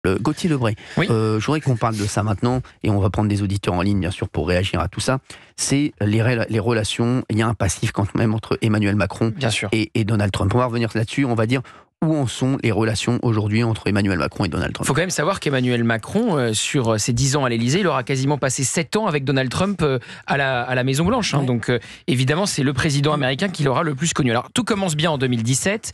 Gauthier Lebray, Oui. je voudrais qu'on parle de ça maintenant, et on va prendre des auditeurs en ligne bien sûr pour réagir à tout ça. C'est les relations, il y a un passif quand même entre Emmanuel Macron Bien sûr. et Donald Trump. On va revenir là-dessus, on va dire où en sont les relations aujourd'hui entre Emmanuel Macron et Donald Il Trump. faut quand même savoir qu'Emmanuel Macron, sur ses 10 ans à l'Élysée, il aura quasiment passé 7 ans avec Donald Trump à la Maison-Blanche. Ouais. Donc évidemment, c'est le président américain qui l'aura le plus connu. Alors tout commence bien en 2017.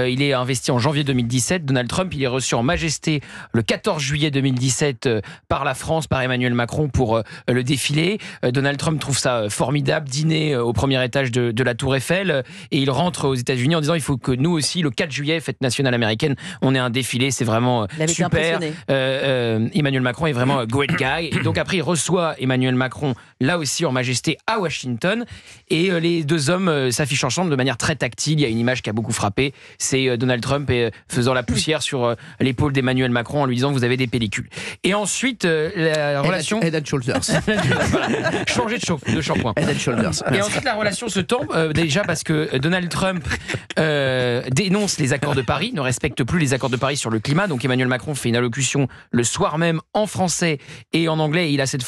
Il est investi en janvier 2017. Donald Trump, il est reçu en majesté le 14 juillet 2017 par la France, par Emmanuel Macron pour le défilé. Donald Trump trouve ça formidable, dîner au premier étage de la Tour Eiffel. Et il rentre aux États-Unis en disant il faut que nous aussi, le 4 juillet, fête nationale américaine, on ait un défilé, c'est vraiment super. Emmanuel Macron est vraiment a great guy. Et donc après, il reçoit Emmanuel Macron là aussi en majesté à Washington. Et les deux hommes s'affichent ensemble de manière très tactile. Il y a une image qui a beaucoup frappé. C'est Donald Trump faisant la poussière sur l'épaule d'Emmanuel Macron en lui disant vous avez des pellicules. Et ensuite, la relation... Head and Shoulders. Voilà. Changer de shampoing. Head and Shoulders. Et ensuite, la relation se tend déjà parce que Donald Trump dénonce les accords de Paris, ne respecte plus les accords de Paris sur le climat. Donc Emmanuel Macron fait une allocution le soir même en français et en anglais. Et il a cette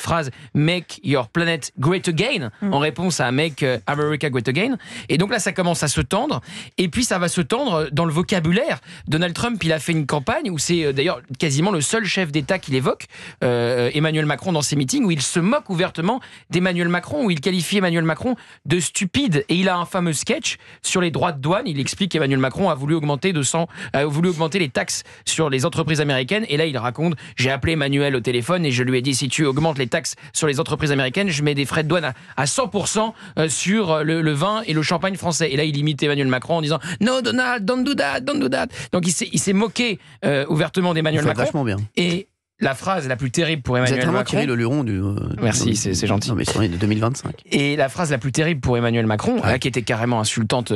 phrase « Make your planet great again » en réponse à « Make America great again ». Et donc là, ça commence à se tendre. Et puis, ça va se tendre dans le vocabulaire. Donald Trump, il a fait une campagne où c'est d'ailleurs quasiment le seul chef d'État qu'il évoque, Emmanuel Macron, dans ses meetings, où il se moque ouvertement d'Emmanuel Macron, où il qualifie Emmanuel Macron de stupide. Et il a un fameux sketch sur les droits de douane. Il explique qu'Emmanuel Macron a voulu augmenter les taxes sur les entreprises américaines. Et là, il raconte, j'ai appelé Emmanuel au téléphone et je lui ai dit, si tu augmentes les taxes sur les entreprises américaines, je mets des frais de douane à 100% sur le vin et le champagne français. Et là, il imite Emmanuel Macron en disant, no Donald, don't do that, don't do that. Donc il s'est moqué ouvertement d'Emmanuel Macron. Vachement bien. Et la phrase la plus terrible pour Emmanuel Macron... Vous êtes vraiment tiré le luron du... Merci, c'est gentil. Non mais c'est de 2025. Et la phrase la plus terrible pour Emmanuel Macron, là, qui était carrément insultante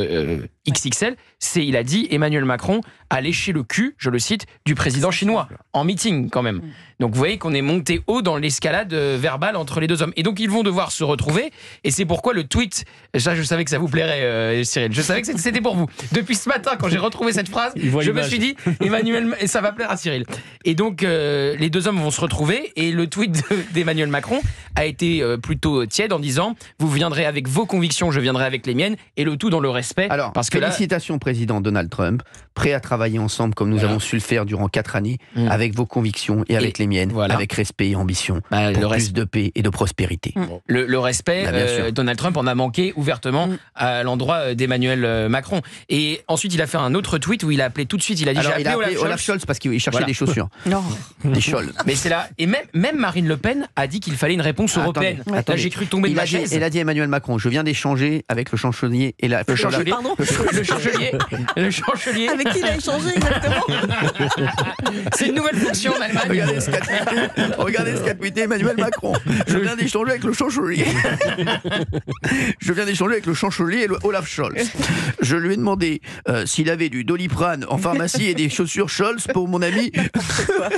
XXL, c'est il a dit Emmanuel Macron a léché le cul, je le cite, du président chinois, en meeting quand même. Donc vous voyez qu'on est monté haut dans l'escalade verbale entre les deux hommes. Et donc ils vont devoir se retrouver, et c'est pourquoi le tweet, ça je savais que ça vous plairait Cyril, je savais que c'était pour vous. Depuis ce matin, quand j'ai retrouvé cette phrase, je me suis dit, Emmanuel, et ça va plaire à Cyril. Et donc les deux hommes vont se retrouver, et le tweet d'Emmanuel Macron a été plutôt tiède en disant, vous viendrez avec vos convictions, je viendrai avec les miennes, et le tout dans le respect. Alors, parce que félicitations président Donald Trump, prêt à travailler ensemble comme nous avons su le faire durant 4 années, avec vos convictions et avec les miennes, avec respect et ambition, pour plus de paix et de prospérité. Le respect, Donald Trump en a manqué ouvertement à l'endroit d'Emmanuel Macron. Et ensuite, il a fait un autre tweet où il a appelé tout de suite, il a dit, j'ai appelé Olaf Scholz parce qu'il cherchait des chaussures. Non. Des choles. Mais c'est là, et même Marine Le Pen a dit qu'il fallait une réponse européenne. Là, j'ai cru tomber de ma chaise. Il a dit Emmanuel Macron, je viens d'échanger avec le chancelier et la... Le chancelier. Avec qui il a échangé exactement? C'est une nouvelle fonction en Allemagne. Regardez ce qu'a tweeté Emmanuel Macron. Je viens d'échanger avec le chancelier. Je viens d'échanger avec le chancelier et le Olaf Scholz. Je lui ai demandé s'il avait du Doliprane en pharmacie et des chaussures Scholz pour mon ami.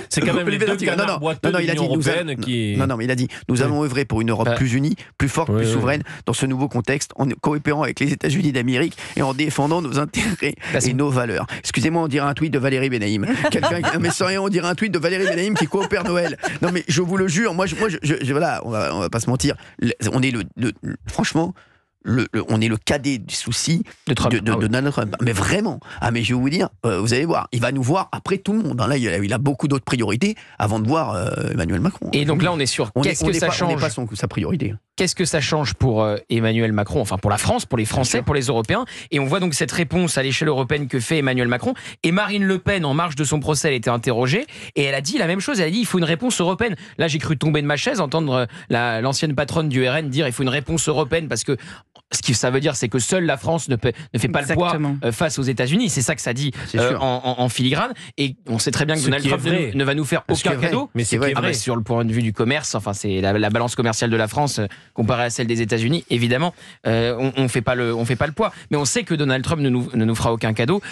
C'est quand même les deux canards boiteux de l'Union européenne qui... Non, mais il a dit, nous allons œuvrer pour une Europe plus unie, plus forte, plus souveraine, dans ce nouveau contexte, en coopérant avec les États-Unis d'Amérique et en défendant nos intérêts et nos valeurs. Excusez-moi, on dirait un tweet de Valérie Benaïm. Mais sans rien, on dirait un tweet de Valérie Benaïm qui coopère Noël. Non, mais je vous le jure, voilà, on va pas se mentir. On est franchement... on est le cadet du souci de Donald Trump. Mais vraiment. Mais je vais vous dire, vous allez voir, il va nous voir après tout le monde. Là, il a beaucoup d'autres priorités avant de voir Emmanuel Macron. Et donc là, on est sur qu'est-ce que ça change. On n'est pas sa priorité. Qu'est-ce que ça change pour Emmanuel Macron, enfin pour la France, pour les Français, pour les Européens. Et on voit donc cette réponse à l'échelle européenne que fait Emmanuel Macron. Et Marine Le Pen, en marge de son procès, elle était interrogée et elle a dit la même chose. Elle a dit il faut une réponse européenne. Là, j'ai cru tomber de ma chaise, entendre l'ancienne patronne du RN dire il faut une réponse européenne parce que ce que ça veut dire, c'est que seule la France ne fait pas le poids face aux États-Unis. C'est ça que ça dit en filigrane. Et on sait très bien que Donald Trump ne va nous faire aucun cadeau. Mais c'est vrai. Sur le point de vue du commerce, enfin c'est la balance commerciale de la France comparée à celle des États-Unis. Évidemment, on fait pas le poids. Mais on sait que Donald Trump ne nous fera aucun cadeau.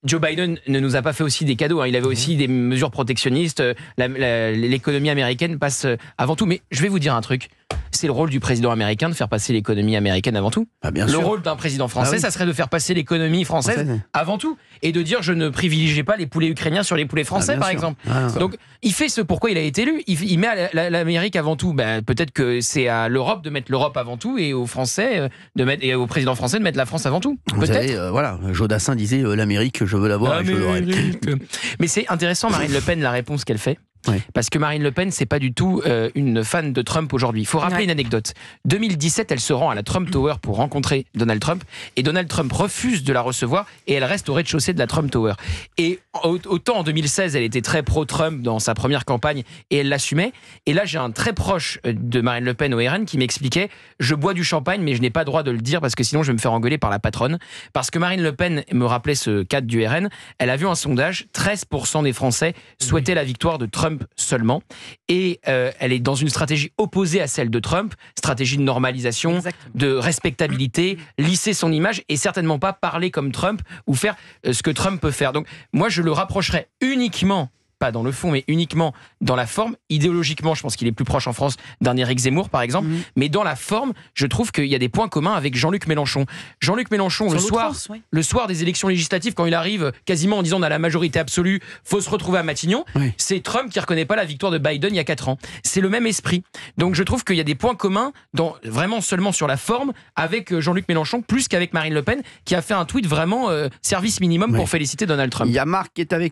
Joe Biden ne nous a pas fait aussi des cadeaux. Hein. Il avait aussi des mesures protectionnistes. L'économie américaine passe avant tout. Mais je vais vous dire un truc. C'est le rôle du président américain de faire passer l'économie américaine avant tout. Bien le sûr. rôle d'un président français, ça serait de faire passer l'économie française avant tout. Et de dire, je ne privilégie pas les poulets ukrainiens sur les poulets français, par exemple. Donc, il fait ce pourquoi il a été élu. Il met l'Amérique avant tout. Peut-être que c'est à l'Europe de mettre l'Europe avant tout et aux Français et au président français de mettre la France avant tout. Peut-être. Voilà, Jodassin disait l'Amérique, je veux l'avoir et je l'aurai. Mais c'est intéressant, Marine Le Pen, la réponse qu'elle fait. Oui. Parce que Marine Le Pen, c'est pas du tout une fan de Trump aujourd'hui. Il faut rappeler une anecdote. 2017, elle se rend à la Trump Tower pour rencontrer Donald Trump et Donald Trump refuse de la recevoir et elle reste au rez-de-chaussée de la Trump Tower. Et autant en 2016, elle était très pro-Trump dans sa première campagne et elle l'assumait. Et là, j'ai un très proche de Marine Le Pen au RN qui m'expliquait « Je bois du champagne, mais je n'ai pas le droit de le dire parce que sinon je vais me faire engueuler par la patronne. » Parce que Marine Le Pen me rappelait ce cadre du RN. Elle a vu un sondage, 13% des Français souhaitaient la victoire de Trump seulement. Et elle est dans une stratégie opposée à celle de Trump, stratégie de normalisation, de respectabilité, lisser son image et certainement pas parler comme Trump ou faire ce que Trump peut faire. Donc moi, je le rapprocherais uniquement, pas dans le fond, mais uniquement dans la forme. Idéologiquement, je pense qu'il est plus proche en France d'un Éric Zemmour, par exemple. Mais dans la forme, je trouve qu'il y a des points communs avec Jean-Luc Mélenchon. Jean-Luc Mélenchon, le soir des élections législatives, quand il arrive quasiment en disant on a la majorité absolue, faut se retrouver à Matignon, c'est Trump qui reconnaît pas la victoire de Biden il y a 4 ans. C'est le même esprit. Donc je trouve qu'il y a des points communs, vraiment seulement sur la forme, avec Jean-Luc Mélenchon, plus qu'avec Marine Le Pen, qui a fait un tweet vraiment service minimum pour féliciter Donald Trump. Il y a Marc qui est avec